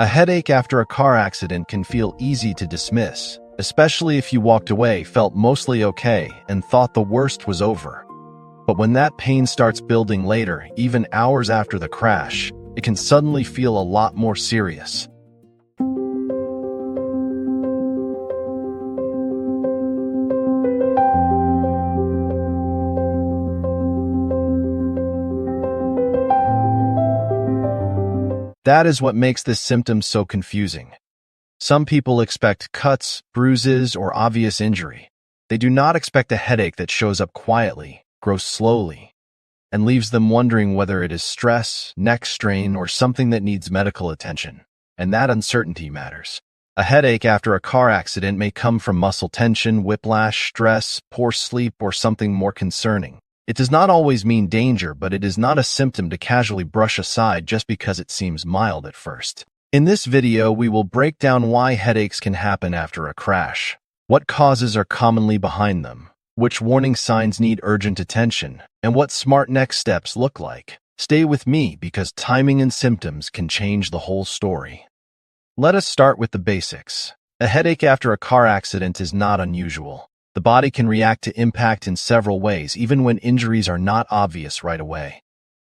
A headache after a car accident can feel easy to dismiss, especially if you walked away, felt mostly okay, and thought the worst was over. But when that pain starts building later, even hours after the crash, it can suddenly feel a lot more serious. That is what makes this symptom so confusing. Some people expect cuts, bruises, or obvious injury. They do not expect a headache that shows up quietly, grows slowly, and leaves them wondering whether it is stress, neck strain, or something that needs medical attention. And that uncertainty matters. A headache after a car accident may come from muscle tension, whiplash, stress, poor sleep, or something more concerning. It does not always mean danger, but it is not a symptom to casually brush aside just because it seems mild at first. In this video, we will break down why headaches can happen after a crash, what causes are commonly behind them, which warning signs need urgent attention, and what smart next steps look like. Stay with me because timing and symptoms can change the whole story. Let us start with the basics. A headache after a car accident is not unusual. The body can react to impact in several ways, even when injuries are not obvious right away.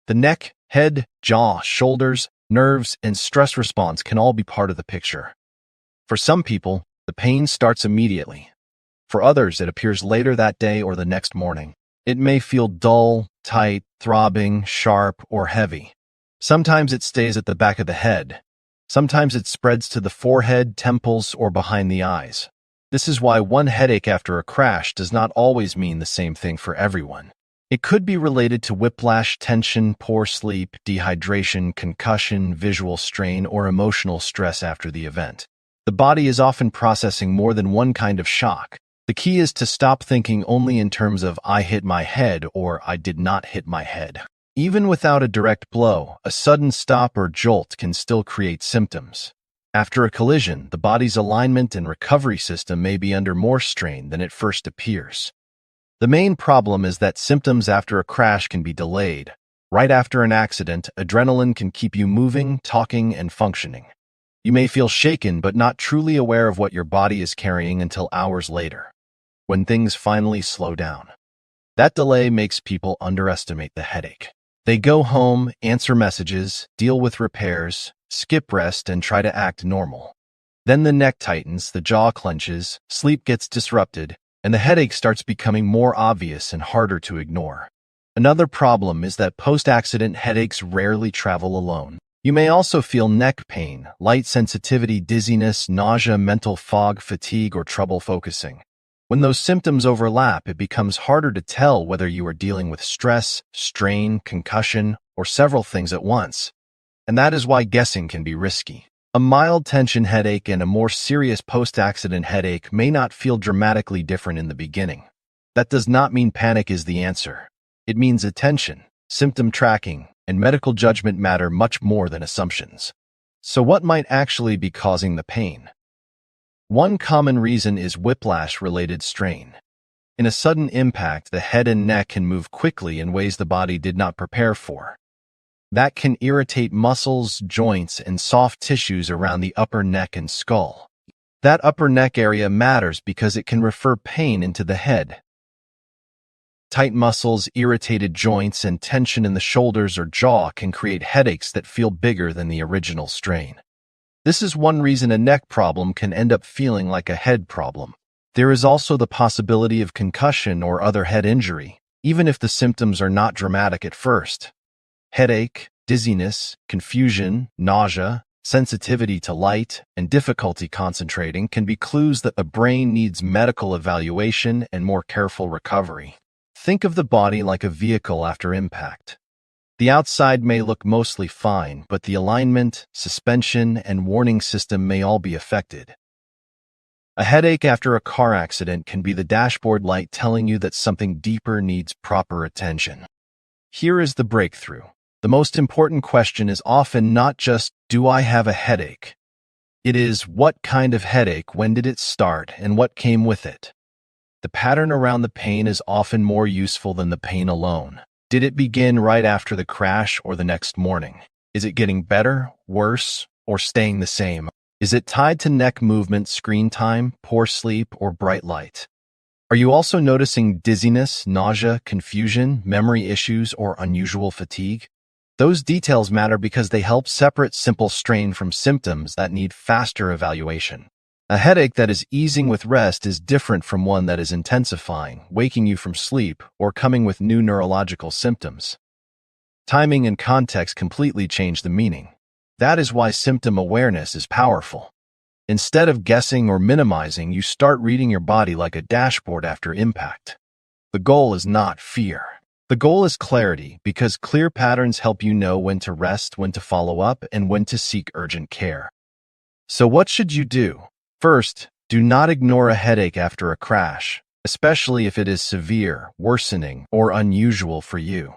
The neck, head, jaw, shoulders, nerves, and stress response can all be part of the picture. For some people, the pain starts immediately. For others, it appears later that day or the next morning. It may feel dull, tight, throbbing, sharp, or heavy. Sometimes it stays at the back of the head. Sometimes it spreads to the forehead, temples, or behind the eyes. This is why one headache after a crash does not always mean the same thing for everyone. It could be related to whiplash, tension, poor sleep, dehydration, concussion, visual strain, or emotional stress after the event. The body is often processing more than one kind of shock. The key is to stop thinking only in terms of "I hit my head" or "I did not hit my head." Even without a direct blow, a sudden stop or jolt can still create symptoms. After a collision, the body's alignment and recovery system may be under more strain than it first appears. The main problem is that symptoms after a crash can be delayed. Right after an accident, adrenaline can keep you moving, talking, and functioning. You may feel shaken but not truly aware of what your body is carrying until hours later, when things finally slow down. That delay makes people underestimate the headache. They go home, answer messages, deal with repairs, skip rest, and try to act normal. Then the neck tightens, the jaw clenches, sleep gets disrupted, and the headache starts becoming more obvious and harder to ignore. Another problem is that post-accident headaches rarely travel alone. You may also feel neck pain, light sensitivity, dizziness, nausea, mental fog, fatigue, or trouble focusing. When those symptoms overlap, it becomes harder to tell whether you are dealing with stress, strain, concussion, or several things at once. And that is why guessing can be risky. A mild tension headache and a more serious post-accident headache may not feel dramatically different in the beginning. That does not mean panic is the answer. It means attention, symptom tracking, and medical judgment matter much more than assumptions. So what might actually be causing the pain? One common reason is whiplash-related strain. In a sudden impact, the head and neck can move quickly in ways the body did not prepare for. That can irritate muscles, joints, and soft tissues around the upper neck and skull. That upper neck area matters because it can refer pain into the head. Tight muscles, irritated joints, and tension in the shoulders or jaw can create headaches that feel bigger than the original strain. This is one reason a neck problem can end up feeling like a head problem. There is also the possibility of concussion or other head injury, even if the symptoms are not dramatic at first. Headache, dizziness, confusion, nausea, sensitivity to light, and difficulty concentrating can be clues that the brain needs medical evaluation and more careful recovery. Think of the body like a vehicle after impact. The outside may look mostly fine, but the alignment, suspension, and warning system may all be affected. A headache after a car accident can be the dashboard light telling you that something deeper needs proper attention. Here is the breakthrough. The most important question is often not just, "Do I have a headache?" It is, "What kind of headache, when did it start, and what came with it?" The pattern around the pain is often more useful than the pain alone. Did it begin right after the crash or the next morning? Is it getting better, worse, or staying the same? Is it tied to neck movement, screen time, poor sleep, or bright light? Are you also noticing dizziness, nausea, confusion, memory issues, or unusual fatigue? Those details matter because they help separate simple strain from symptoms that need faster evaluation. A headache that is easing with rest is different from one that is intensifying, waking you from sleep, or coming with new neurological symptoms. Timing and context completely change the meaning. That is why symptom awareness is powerful. Instead of guessing or minimizing, you start reading your body like a dashboard after impact. The goal is not fear. The goal is clarity, because clear patterns help you know when to rest, when to follow up, and when to seek urgent care. So what should you do? First, do not ignore a headache after a crash, especially if it is severe, worsening, or unusual for you.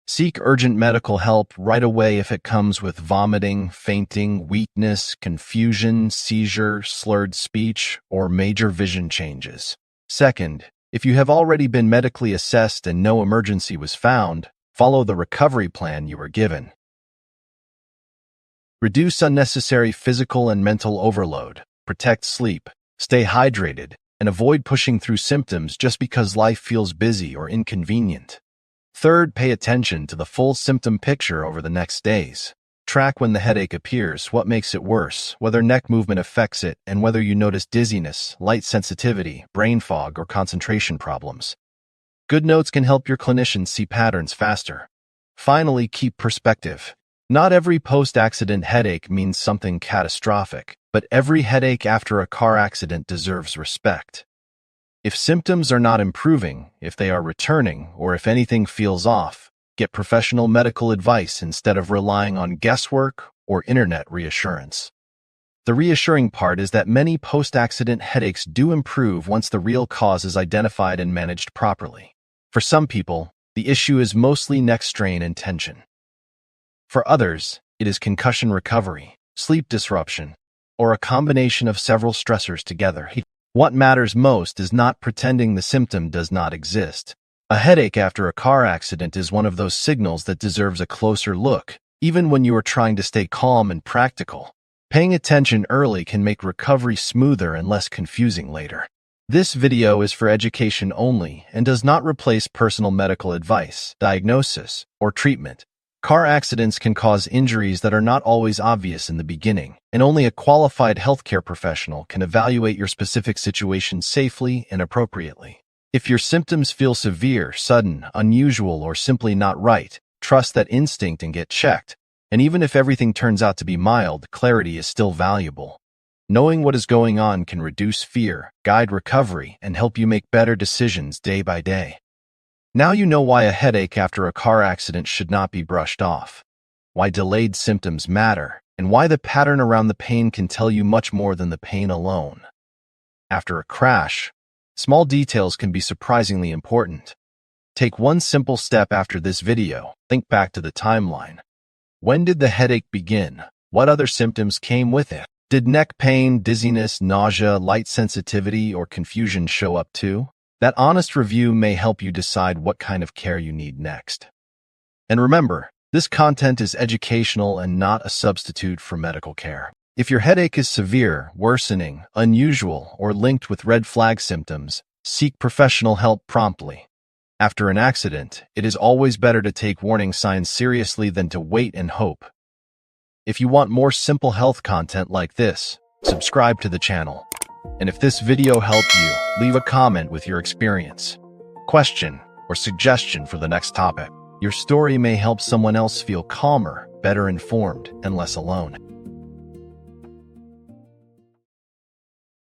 Seek urgent medical help right away if it comes with vomiting, fainting, weakness, confusion, seizure, slurred speech, or major vision changes. Second, if you have already been medically assessed and no emergency was found, follow the recovery plan you were given. Reduce unnecessary physical and mental overload, protect sleep, stay hydrated, and avoid pushing through symptoms just because life feels busy or inconvenient. Third, pay attention to the full symptom picture over the next days. Track when the headache appears, what makes it worse, whether neck movement affects it, and whether you notice dizziness, light sensitivity, brain fog, or concentration problems. Good notes can help your clinician see patterns faster. Finally, keep perspective. Not every post-accident headache means something catastrophic, but every headache after a car accident deserves respect. If symptoms are not improving, if they are returning, or if anything feels off, get professional medical advice instead of relying on guesswork or internet reassurance. The reassuring part is that many post-accident headaches do improve once the real cause is identified and managed properly. For some people, the issue is mostly neck strain and tension. For others, it is concussion recovery, sleep disruption, or a combination of several stressors together. What matters most is not pretending the symptom does not exist. A headache after a car accident is one of those signals that deserves a closer look, even when you are trying to stay calm and practical. Paying attention early can make recovery smoother and less confusing later. This video is for education only and does not replace personal medical advice, diagnosis, or treatment. Car accidents can cause injuries that are not always obvious in the beginning, and only a qualified healthcare professional can evaluate your specific situation safely and appropriately. If your symptoms feel severe, sudden, unusual, or simply not right, trust that instinct and get checked. And even if everything turns out to be mild, clarity is still valuable. Knowing what is going on can reduce fear, guide recovery, and help you make better decisions day by day. Now you know why a headache after a car accident should not be brushed off, why delayed symptoms matter, and why the pattern around the pain can tell you much more than the pain alone. After a crash, small details can be surprisingly important. Take one simple step after this video. Think back to the timeline. When did the headache begin? What other symptoms came with it? Did neck pain, dizziness, nausea, light sensitivity, or confusion show up too? That honest review may help you decide what kind of care you need next. And remember, this content is educational and not a substitute for medical care. If your headache is severe, worsening, unusual, or linked with red flag symptoms, seek professional help promptly. After an accident, it is always better to take warning signs seriously than to wait and hope. If you want more simple health content like this, subscribe to the channel. And if this video helped you, leave a comment with your experience, question, or suggestion for the next topic. Your story may help someone else feel calmer, better informed, and less alone.